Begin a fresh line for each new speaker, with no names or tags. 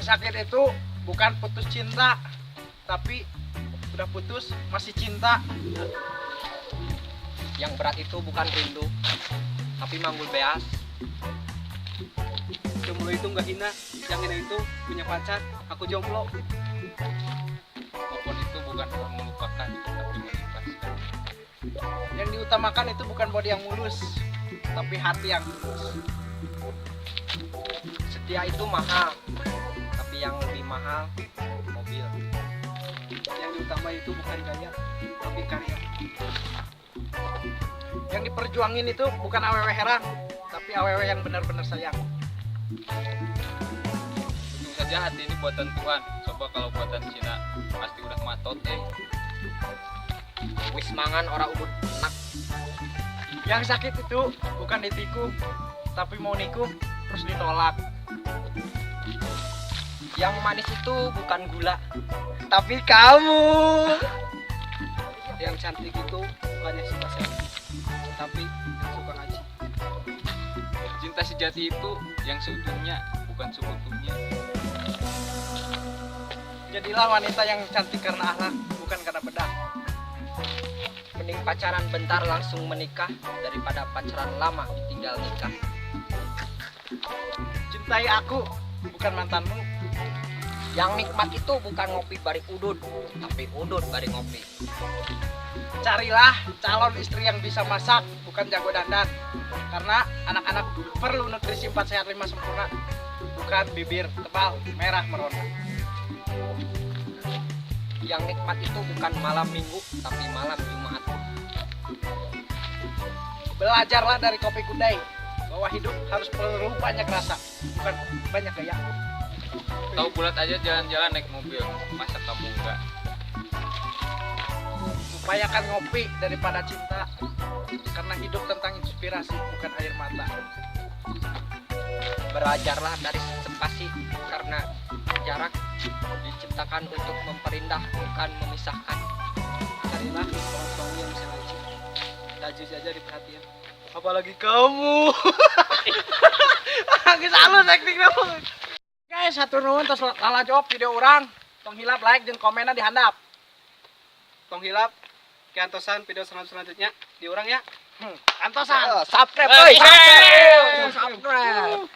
sakit itu bukan putus cinta, tapi udah putus masih cinta.
Yang berat itu bukan rindu, tapi manggul beas.
Jomblo itu nggak hina, yang hina itu punya pacar. Aku jomblo.
Telepon itu bukan melupakan, tapi mengikhlaskan.
Yang diutamakan itu bukan body yang mulus, tapi hati yang tulus.
Setia itu mahal, tapi yang lebih mahal mobil.
Yang diutama itu bukan gaya, tapi karya. Yang diperjuangin itu bukan awewe herang, tapi awewe yang benar-benar sayang.
Untung saja hati ini buatan Tuhan. Coba kalau buatan Cina pasti udah matot
Wis mangan ora ubud enak.
Yang sakit itu bukan ditikung, tapi mau nikung terus ditolak.
Yang manis itu bukan gula,
Tapi kamu. Yang cantik itu bukannya suka selfie, tapi yang suka ngaji.
Cinta sejati itu yang seutuhnya, bukan seutuhnya.
Jadilah wanita yang cantik karena akhlak, bukan karena bedak.
mending pacaran bentar langsung menikah daripada pacaran lama tinggal nikah.
Cintai aku, bukan mantanmu.
Yang nikmat itu bukan ngopi bari udut, tapi udut bari ngopi.
Carilah calon istri yang bisa masak, bukan jago dandan. Karena anak-anak perlu nutrisi 4 sehat 5 sempurna, bukan bibir tebal merah merona.
Yang nikmat itu bukan malam minggu, tapi malam Jumat.
Belajarlah dari Kopi Kudai bahwa hidup harus perlu banyak rasa, bukan banyak gaya.
Tahu bulat aja jalan-jalan naik mobil, masa kamu enggak?
Upayakan ngopi daripada cinta, karena hidup tentang inspirasi, bukan air mata.
Belajarlah dari spasi, karena jarak diciptakan untuk memperindah, bukan memisahkan.
Carilah orang suami yang bisa ngaji, tajus aja diperhatian. Apalagi kamu. Geus halus acting kamu. Guys, satu nuhun tos lalajop video orang. Tong hilap like dan komennya dihandap. Tong hilap keantosan video selanjutnya di orang ya. Antosan.
Subscribe,
Hey,
subscribe.